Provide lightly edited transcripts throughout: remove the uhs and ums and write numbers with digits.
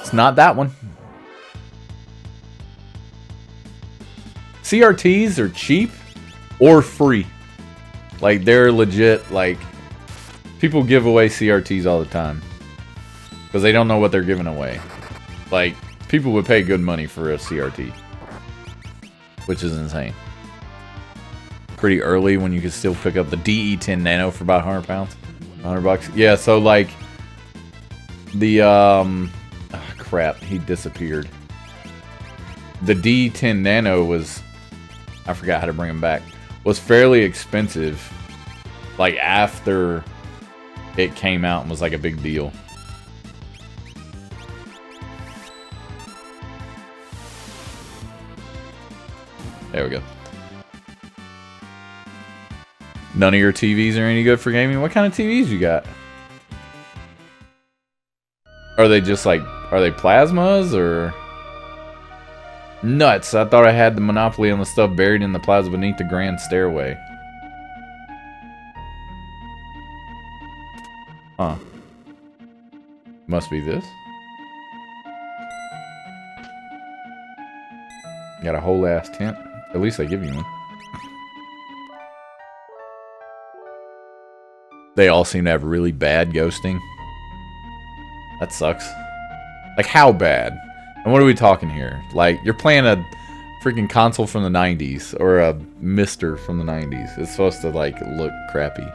It's not that one. CRTs are cheap or free. Like, they're legit, like, people give away CRTs all the time. Because they don't know what they're giving away. Like, people would pay good money for a CRT. Which is insane. Pretty early when you could still pick up the DE10 Nano for about 100 pounds. 100 bucks. Yeah, so like, the, crap, he disappeared. The DE10 Nano was, I forgot how to bring him back, was fairly expensive. Like, after it came out and was like a big deal. There we go. None of your TVs are any good for gaming? What kind of TVs you got? Are they just like, are they plasmas or? Nuts, I thought I had the monopoly on the stuff buried in the plaza beneath the grand stairway. Huh. Must be this. Got a whole ass tent. At least they give you one. They all seem to have really bad ghosting. That sucks. Like, how bad? And what are we talking here? Like, you're playing a freaking console from the 90s. Or a Mister from the 90s. It's supposed to, like, look crappy.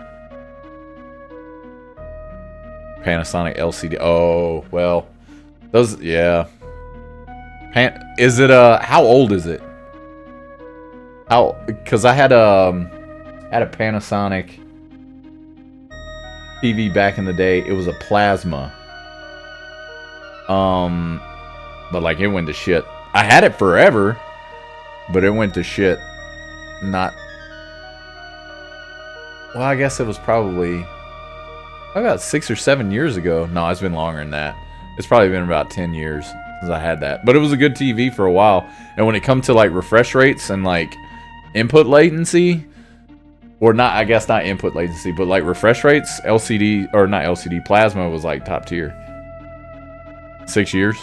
Panasonic LCD. Oh, well. Those, yeah. Is it, how old is it? How, because I had a Panasonic TV back in the day. It was a plasma. But like, it went to shit. I had it forever, but it went to shit. Not, well, I guess it was probably about 6 or 7 years ago. No, it's been longer than that. It's probably been about 10 years since I had that. But it was a good TV for a while. And when it comes to like refresh rates and like input latency, or not, I guess not input latency, but like refresh rates, LCD, or not LCD, plasma was like top tier. 6 years.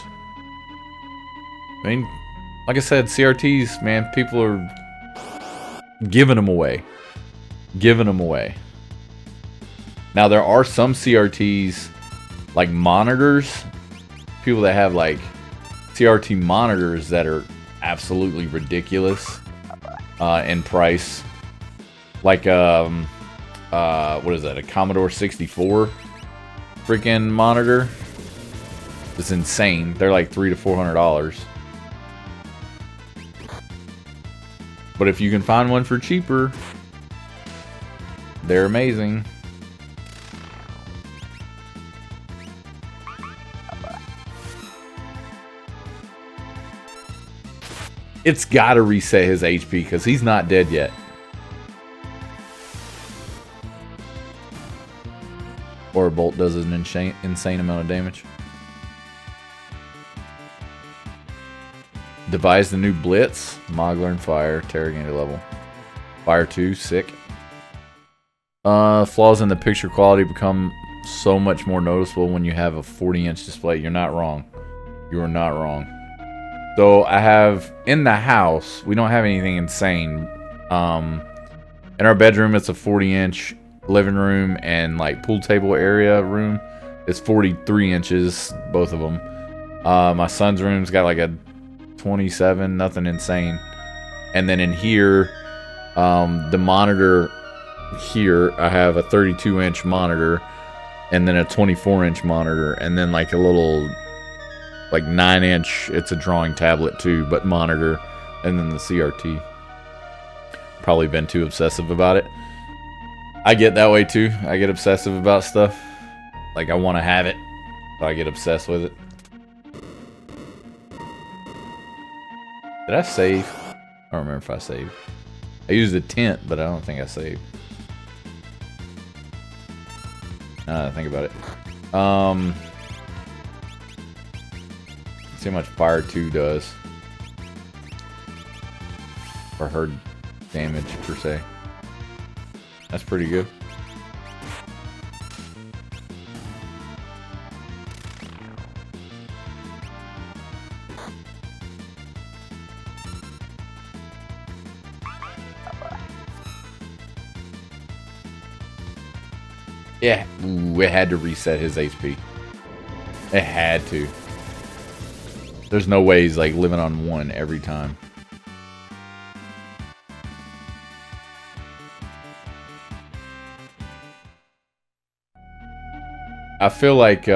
I mean, like I said, CRTs, man, people are giving them away. Giving them away. Now, there are some CRTs, like monitors, people that have like CRT monitors that are absolutely ridiculous in price. Like, what is that? A Commodore 64 freaking monitor. It's insane. They're like $300 to $400. But if you can find one for cheaper, they're amazing. It's gotta reset his HP because he's not dead yet. Or a bolt does an insane amount of damage. Devise the new Blitz. Mogler and Fire. Terragator level. Fire 2. Sick. Flaws in the picture quality become so much more noticeable when you have a 40-inch display. You're not wrong. You are not wrong. So I have in the house, we don't have anything insane. In our bedroom, it's a 40-inch living room and like pool table area room. It's 43 inches, both of them. My son's room's got like a 27, nothing insane. And then in here, the monitor here, I have a 32-inch monitor and then a 24-inch monitor and then like a little like 9-inch, it's a drawing tablet too, but monitor, and then the CRT. Probably been too obsessive about it. I get that way too. I get obsessive about stuff. Like, I want to have it, so I get obsessed with it. Did I save? I don't remember if I saved. I used a tent, but I don't think I saved. Now that I think about it. See how much Fire 2 does. Or her damage, per se. That's pretty good. Yeah, ooh, it had to reset his HP. It had to. There's no way he's like living on 1 every time. I feel like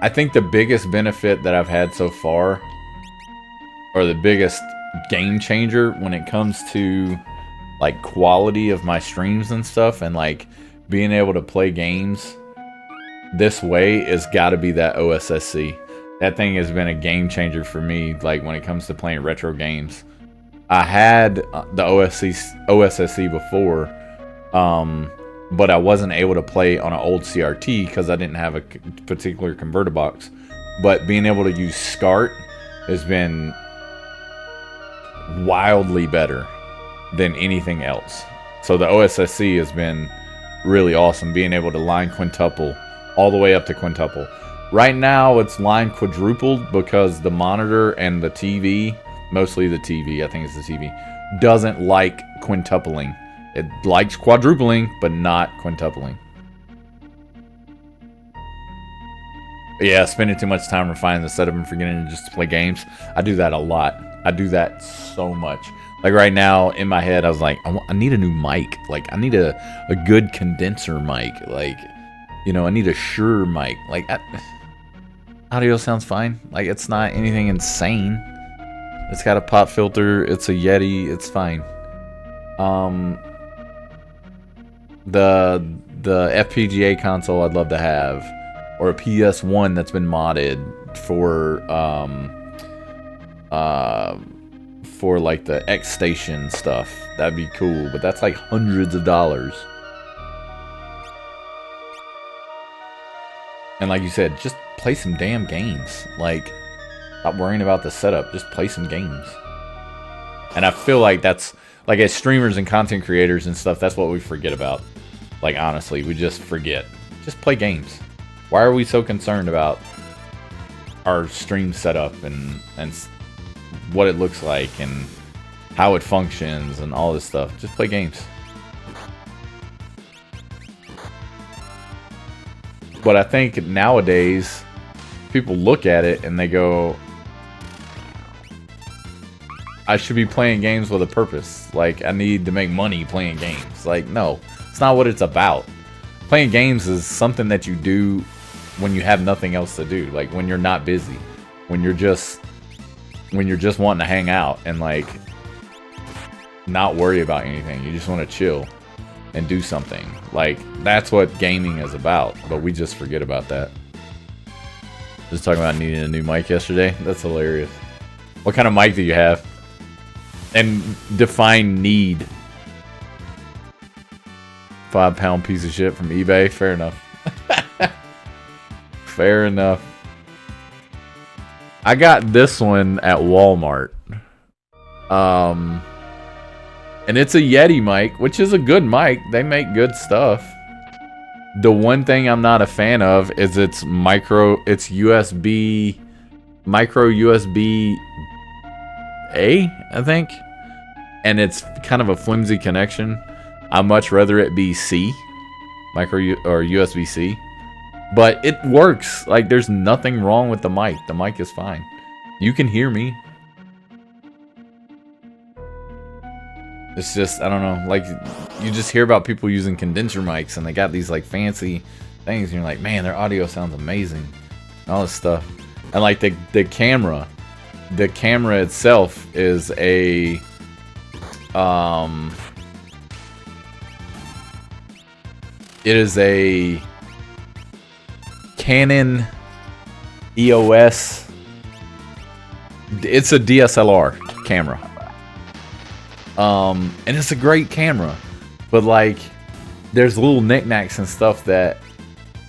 I think the biggest benefit that I've had so far, or the biggest game changer when it comes to like quality of my streams and stuff, and like being able to play games this way, is got to be that OSSC. That thing has been a game changer for me, like when it comes to playing retro games. I had the OSSC before, but I wasn't able to play on an old CRT because I didn't have a particular converter box. But being able to use SCART has been wildly better than anything else. So the OSSC has been really awesome, being able to line quintuple all the way up to quintuple. Right now it's line quadrupled because the monitor and the TV, mostly the TV, I think it's the TV, doesn't like quintupling. It likes quadrupling, but not quintupling. Yeah, spending too much time refining the setup and forgetting to just play games. I do that a lot. I do that so much. Like right now, in my head, I was like, I need a new mic. Like, I need a good condenser mic. Like, you know, I need a Shure mic. Like, audio sounds fine. Like, it's not anything insane. It's got a pop filter. It's a Yeti. It's fine. The FPGA console I'd love to have, or a PS1 that's been modded for like the X Station stuff. That'd be cool, but that's like hundreds of dollars. And like you said, just play some damn games. Like, stop worrying about the setup. Just play some games. And I feel like that's, like, as streamers and content creators and stuff, that's what we forget about. Like, honestly, we just forget. Just play games. Why are we so concerned about our stream setup and what it looks like and how it functions and all this stuff? Just play games. But I think nowadays, people look at it and they go, I should be playing games with a purpose. Like, I need to make money playing games. Like, no, it's not what it's about. Playing games is something that you do when you have nothing else to do. Like, when you're not busy. When you're just wanting to hang out and, like, not worry about anything. You just want to chill and do something. Like, that's what gaming is about. But we just forget about that. Just talking about needing a new mic yesterday. That's hilarious. What kind of mic do you have? And define need. 5-pound piece of shit from eBay. Fair enough. Fair enough. I got this one at Walmart. And it's a Yeti mic, which is a good mic. They make good stuff. The one thing I'm not a fan of is it's USB, micro USB A, I think. And it's kind of a flimsy connection. I'd much rather it be C, or USB-C. But it works. Like, there's nothing wrong with the mic. The mic is fine. You can hear me. It's just, I don't know. Like, you just hear about people using condenser mics, and they got these, like, fancy things, and you're like, man, their audio sounds amazing. All this stuff. And, like, the camera itself is a... it is a Canon EOS. It's a DSLR camera. And it's a great camera. But, like, there's little knickknacks and stuff that,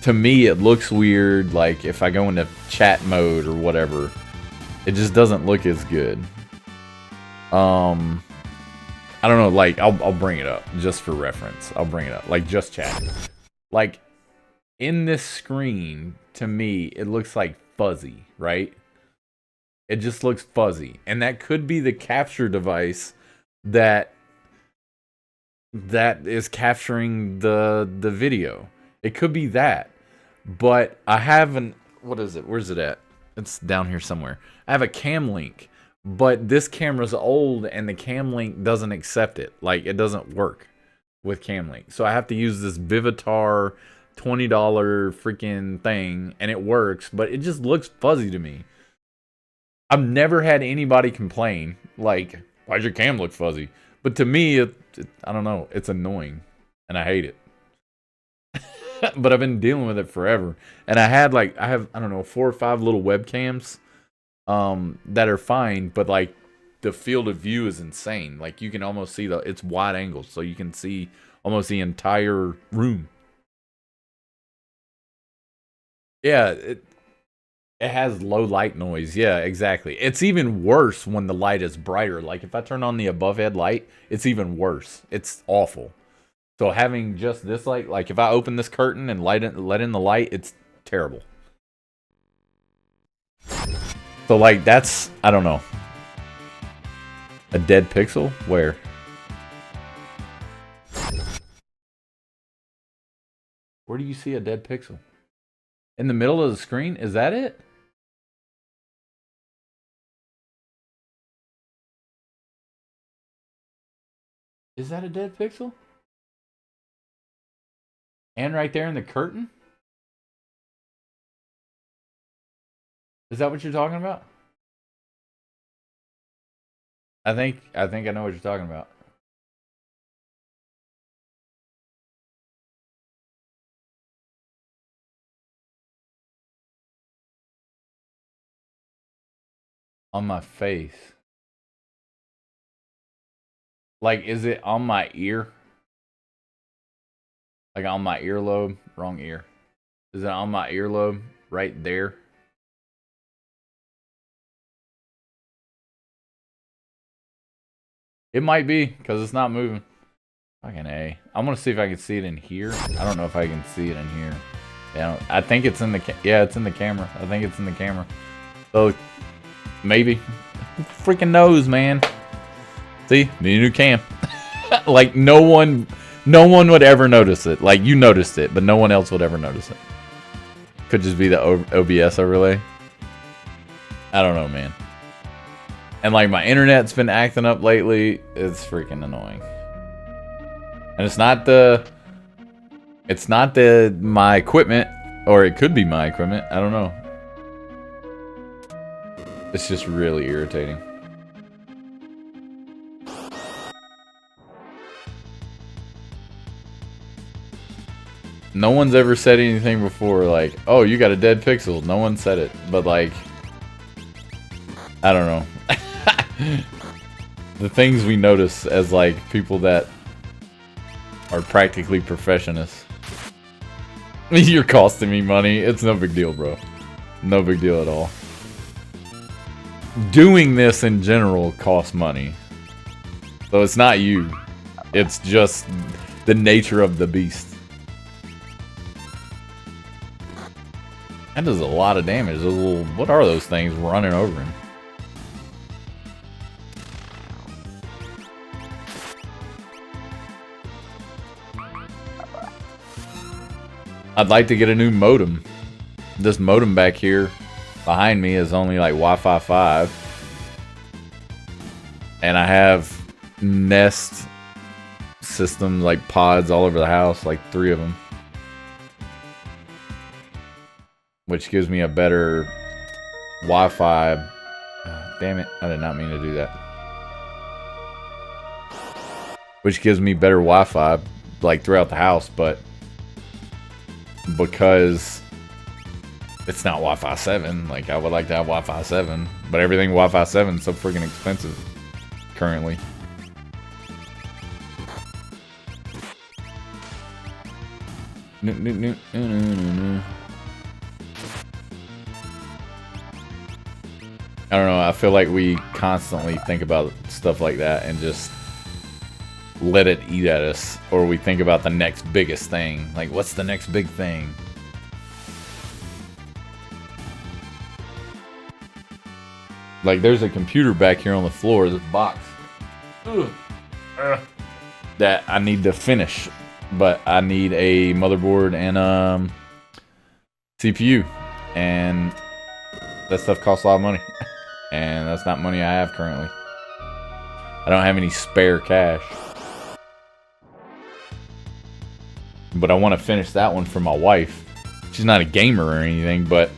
to me, it looks weird. Like, if I go into chat mode or whatever, it just doesn't look as good. I don't know, like, I'll bring it up just for reference. I'll bring it up. Like, just chat. Like, in this screen, to me, it looks like fuzzy, right? It just looks fuzzy. And that could be the capture device that that is capturing the video. It could be that. But I have an, what is it? Where's it at? It's down here somewhere. I have a cam link, but this camera's old and the cam link doesn't accept it. Like, it doesn't work with cam link. So I have to use this Vivitar $20 freaking thing, and it works, but it just looks fuzzy to me. I've never had anybody complain, like, why'd your cam look fuzzy? But to me, I don't know, it's annoying, and I hate it. But I've been dealing with it forever. And I have, I don't know, 4 or 5 little webcams that are fine, but like the field of view is insane. Like you can almost see it's wide angles, so you can see almost the entire room. Yeah, it has low light noise. Yeah, exactly. It's even worse when the light is brighter. Like if I turn on the above head light, it's even worse. It's awful. So having just this light, like if I open this curtain and let in the light, it's terrible. So like that's, I don't know. A dead pixel? Where? Where do you see a dead pixel? In the middle of the screen? Is that it? Is that a dead pixel? And right there in the curtain? Is that what you're talking about? I think I know what you're talking about. On my face. Like, is it on my ear? Like on my earlobe? Wrong ear. Is it on my earlobe? Right there? It might be, because it's not moving. Fucking A. I'm going to see if I can see it in here. I don't know if I can see it in here. Yeah, I think it's in the... Yeah, it's in the camera. I think it's in the camera. So, maybe. Who freaking knows, man? See? The new cam. Like, no one would ever notice it. Like, you noticed it, but no one else would ever notice it. Could just be the OBS overlay. I don't know, man. And like my internet's been acting up lately. It's freaking annoying. And it's not my equipment, or it could be my equipment. I don't know. It's just really irritating. No one's ever said anything before like, oh, you got a dead pixel. No one said it. But like, I don't know. The things we notice as like people that are practically professionists. You're costing me money. It's no big deal, bro. No big deal at all. Doing this in general costs money. So it's not you. It's just the nature of the beast. That does a lot of damage. Those little, what are those things running over him? I'd like to get a new modem. This modem back here behind me is only like Wi-Fi 5. And I have Nest systems, like pods all over the house, like 3 of them. Which gives me a better Wi-Fi. Damn it, I did not mean to do that. Which gives me better Wi-Fi, like throughout the house, but because it's not Wi-Fi 7, like I would like to have Wi-Fi 7, but everything Wi-Fi 7 is so freaking expensive currently. I don't know, I feel like we constantly think about stuff like that and just let it eat at us, or we think about the next biggest thing. Like, what's the next big thing? Like, there's a computer back here on the floor, this box. Ugh. that I need to finish. But I need a motherboard and CPU, and that stuff costs a lot of money, and that's not money I have currently. I don't have any spare cash, but I want to finish that one for my wife. She's not a gamer or anything, but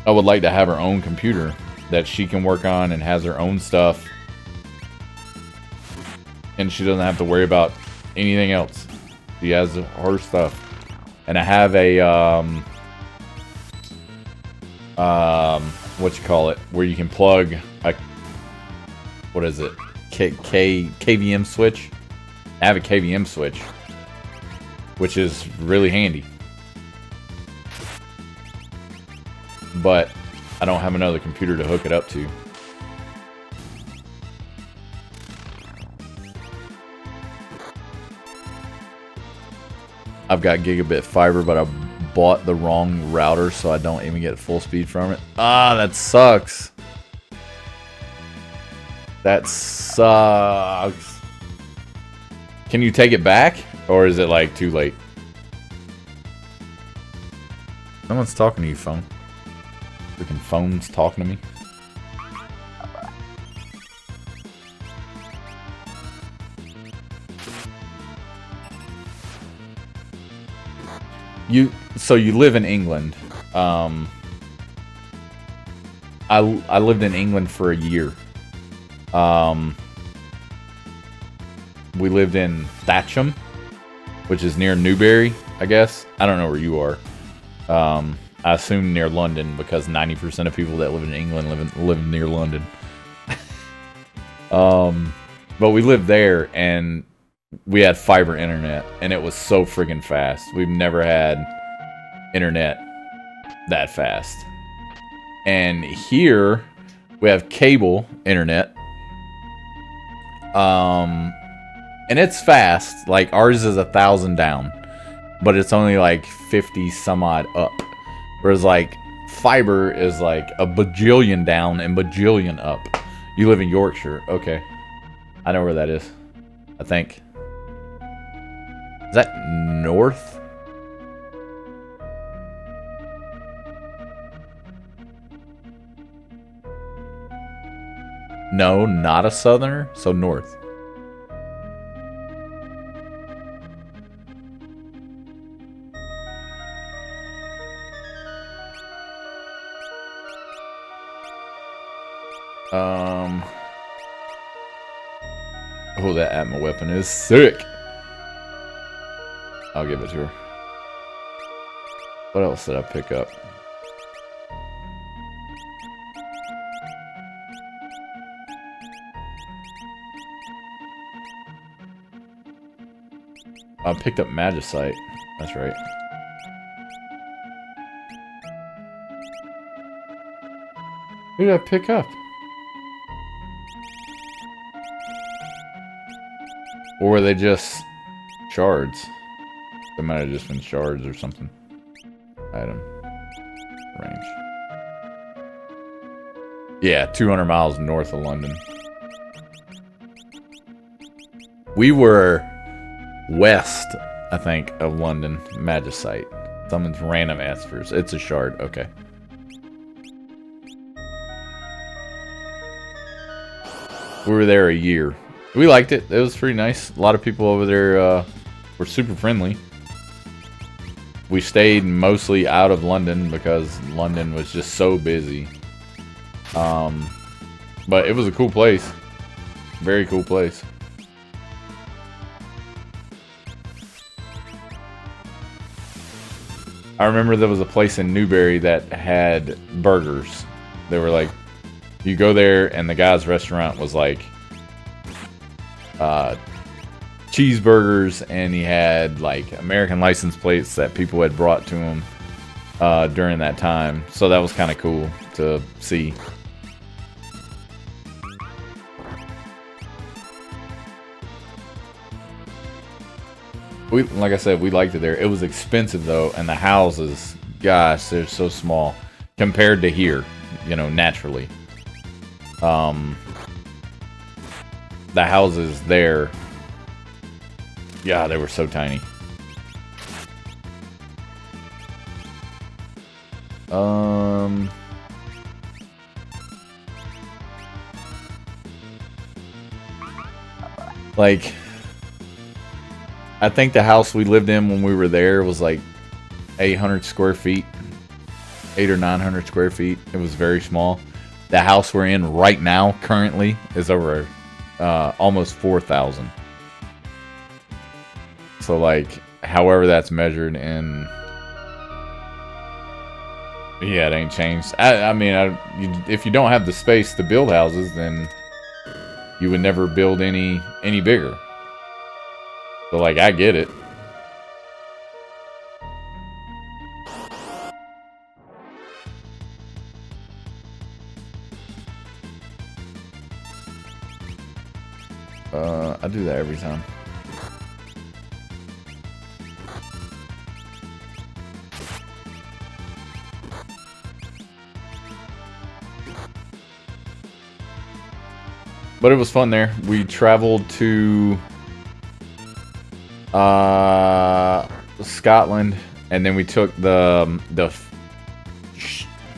I would like to have her own computer that she can work on and has her own stuff, and she doesn't have to worry about anything else. She has her stuff. And I have a what you call it, where you can plug a, what is it, KVM switch. I have a KVM switch, which is really handy, but I don't have another computer to hook it up to. I've got gigabit fiber, but I bought the wrong router, so I don't even get full speed from it. Ah, that sucks. That sucks. Can you take it back? Or is it like too late? Someone's talking to you, phone. Freaking phone's talking to me. So you live in England. I lived in England for a year. We lived in Thatcham, which is near Newbury, I guess. I don't know where you are. I assume near London, because 90% of people that live in England live near London. But we lived there, and we had fiber internet, and it was so friggin' fast. We've never had internet that fast. And here we have cable internet, and it's fast. Like, ours is 1,000 down, but it's only like 50 some odd up, whereas like fiber is like a bajillion down and bajillion up. You live in Yorkshire. Okay, I know where that is, I think. Is that north? No, not a southerner, so north. Oh, that Atma weapon is sick. I'll give it to her. What else did I pick up? I picked up Magicite. That's right. Who did I pick up? Or were they just shards? They might have just been shards or something. Item. Range. Yeah, 200 miles north of London. We were west, I think, of London. Magicite. Someone's random Espers. It's a shard. Okay. We were there a year. We liked it. It was pretty nice. A lot of people over there were super friendly. We stayed mostly out of London because London was just so busy. But it was a cool place. Very cool place. I remember there was a place in Newbury that had burgers. They were like, you go there and the guy's restaurant was like cheeseburgers, and he had like American license plates that people had brought to him during that time. So that was kind of cool to see. Like I said, we liked it there. It was expensive though, and the houses, gosh, they're so small compared to here, you know, naturally. The houses there Yeah, they were so tiny. Like, I think the house we lived in when we were there was like 800 square feet, 800 or 900 square feet. It was very small. The house we're in right now, currently, is over almost 4,000. So, like, however that's measured in... Yeah, it ain't changed. I mean, if you don't have the space to build houses, then you would never build any bigger. So, like, I get it. I do that every time. But it was fun there. We traveled to Scotland, and then we took the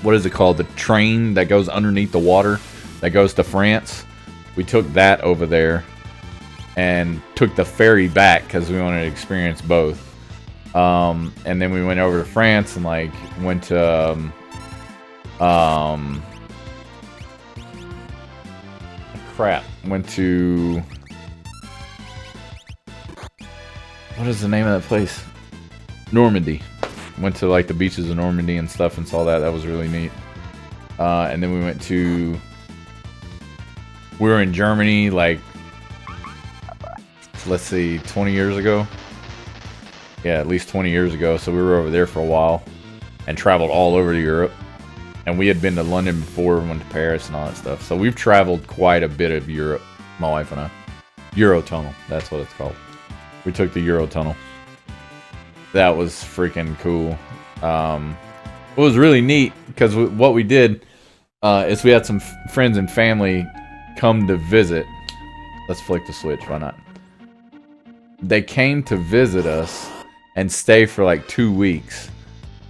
what is it called? The train that goes underneath the water that goes to France. We took that over there and took the ferry back because we wanted to experience both. And then we went over to France and like went to went to, what is the name of that place? Normandy. Went to like the beaches of Normandy and stuff and saw that. That was really neat. And then we went to, we were in Germany like, let's see, 20 years ago. Yeah, at least 20 years ago. So we were over there for a while and traveled all over Europe. And we had been to London before, went to Paris and all that stuff. So we've traveled quite a bit of Europe, my wife and I. Eurotunnel, that's what it's called. We took the Eurotunnel. That was freaking cool. It was really neat because what we did is we had some friends and family come to visit. Let's flick the switch, why not? They came to visit us and stay for like 2 weeks.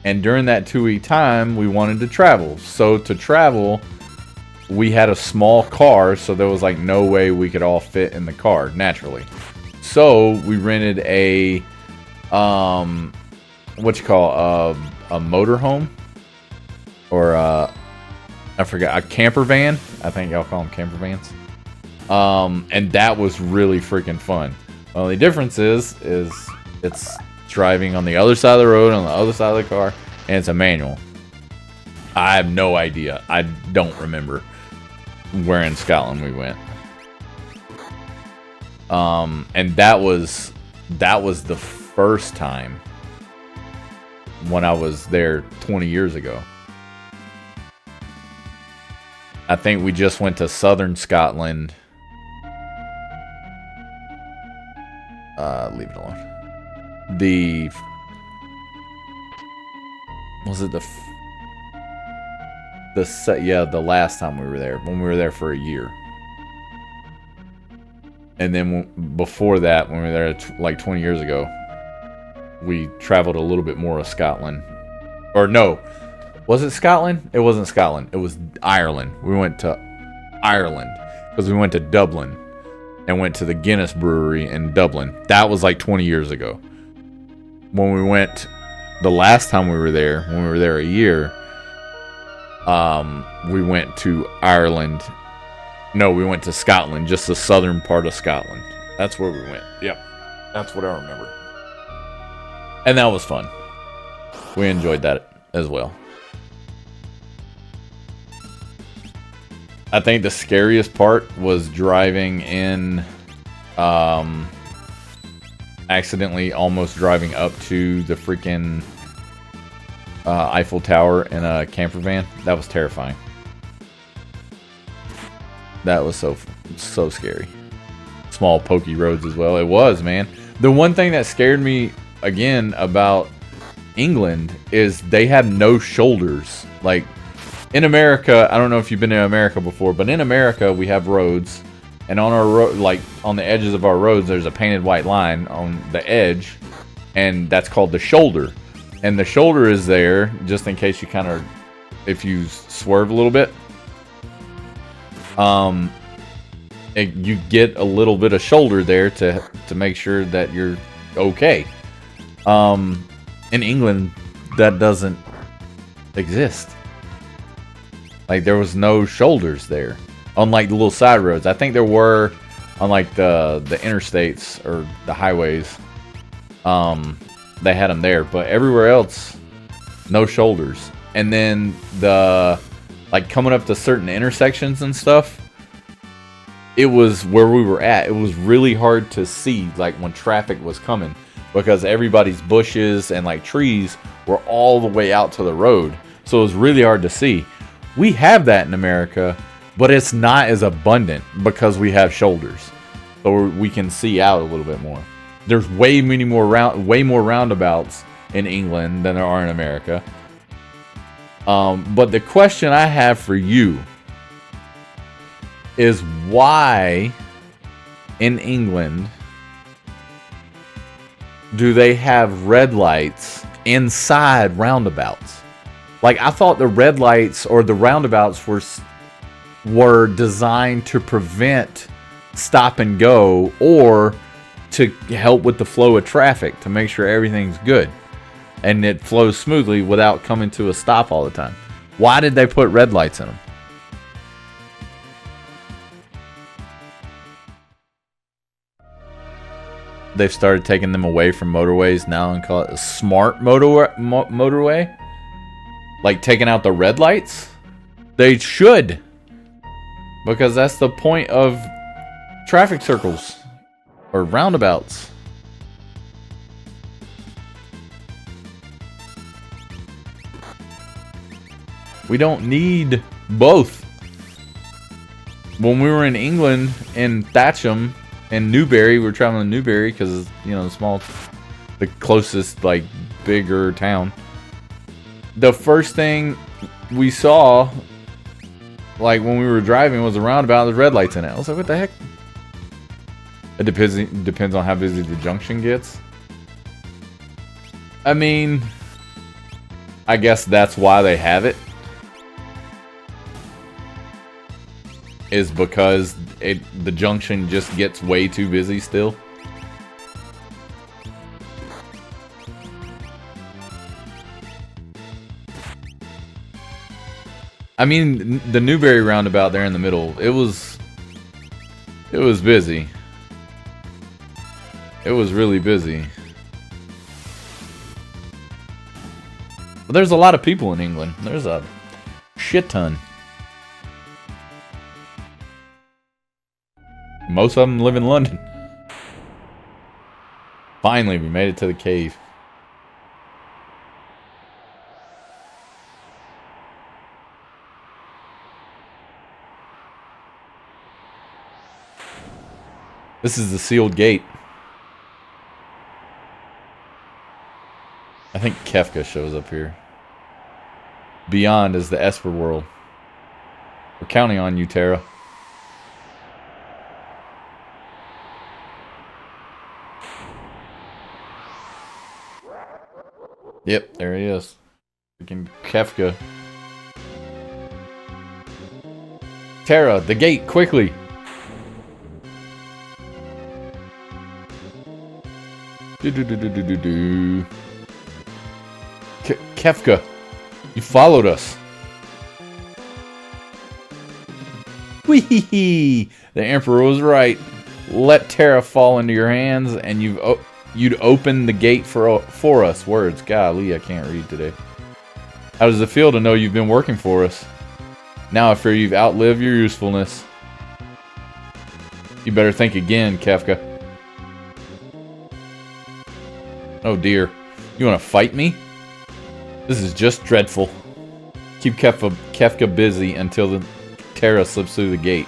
And during that 2-week time, we wanted to travel. So to travel, we had a small car, so there was like no way we could all fit in the car, naturally. So we rented a, what you call, a motorhome? Or, I forgot, a camper van? I think y'all call them camper vans. And that was really freaking fun. The only difference is it's driving on the other side of the road, on the other side of the car, and it's a manual. I have no idea. I don't remember where in Scotland we went. And that was the first time when I was there 20 years ago. I think we just went to southern Scotland. Leave it alone. The last time we were there, when we were there for a year. And then before that, when we were there like 20 years ago, we traveled a little bit more of Scotland. Or no, was it Scotland? It wasn't Scotland. It was Ireland. We went to Ireland because we went to Dublin and went to the Guinness brewery in Dublin. That was like 20 years ago. When we went, the last time we were there, when we were there a year, we went to Ireland. No, we went to Scotland, just the southern part of Scotland. That's where we went. Yep. That's what I remember. And that was fun. We enjoyed that as well. I think the scariest part was driving in, accidentally almost driving up to the freaking Eiffel Tower in a camper van. That was terrifying. That was so scary. Small pokey roads as well. It was, man. The one thing that scared me again about England is they had no shoulders. Like in America, I don't know if you've been to America before, but in America we have roads And on our road, like on the edges of our roads, there's a painted white line on the edge, and that's called the shoulder. And the shoulder is there just in case you kind of, if you swerve a little bit, you get a little bit of shoulder there to make sure that you're okay. In England, that doesn't exist. Like, there was no shoulders there on like the little side roads. I think there were on like the interstates or the highways. They had them there, but everywhere else, no shoulders. And then like coming up to certain intersections and stuff, it was where we were at. It was really hard to see like when traffic was coming because everybody's bushes and like trees were all the way out to the road. So it was really hard to see. We have that in America, but it's not as abundant because we have shoulders. So we can see out a little bit more. There's way more roundabouts in England than there are in America. But the question I have for you is why in England do they have red lights inside roundabouts? Like, I thought the red lights or the roundabouts were designed to prevent stop and go or to help with the flow of traffic, to make sure everything's good and it flows smoothly without coming to a stop all the time. Why did they put red lights in them? They've started taking them away from motorways now and call it a smart motorway. Like taking out the red lights? They should. Because that's the point of traffic circles or roundabouts. We don't need both. When we were in England, in Thatcham and Newbury, we were traveling to Newbury because, you know, the closest, like, bigger town. The first thing we saw, like, when we were driving was a roundabout with red lights in it. I was like, what the heck? It depends on how busy the junction gets. I mean, I guess that's why they have it. Is because the junction just gets way too busy still. I mean, the Newbury roundabout there in the middle, it was busy. It was really busy. But there's a lot of people in England. There's a shit ton. Most of them live in London. Finally, we made it to the cave. This is the sealed gate. I think Kefka shows up here. Beyond is the Esper world. We're counting on you, Tara. Yep, there he is. Freaking Kefka. Tara, the gate, quickly! Kefka, you followed us. Whee! The Emperor was right. Let Tara fall into your hands, and you'd open the gate for us. Words. Golly, I can't read today. How does it feel to know you've been working for us? Now I fear you've outlived your usefulness. You better think again, Kefka. Oh dear. You want to fight me? This is just dreadful. Keep Kefka busy until the Tara slips through the gate.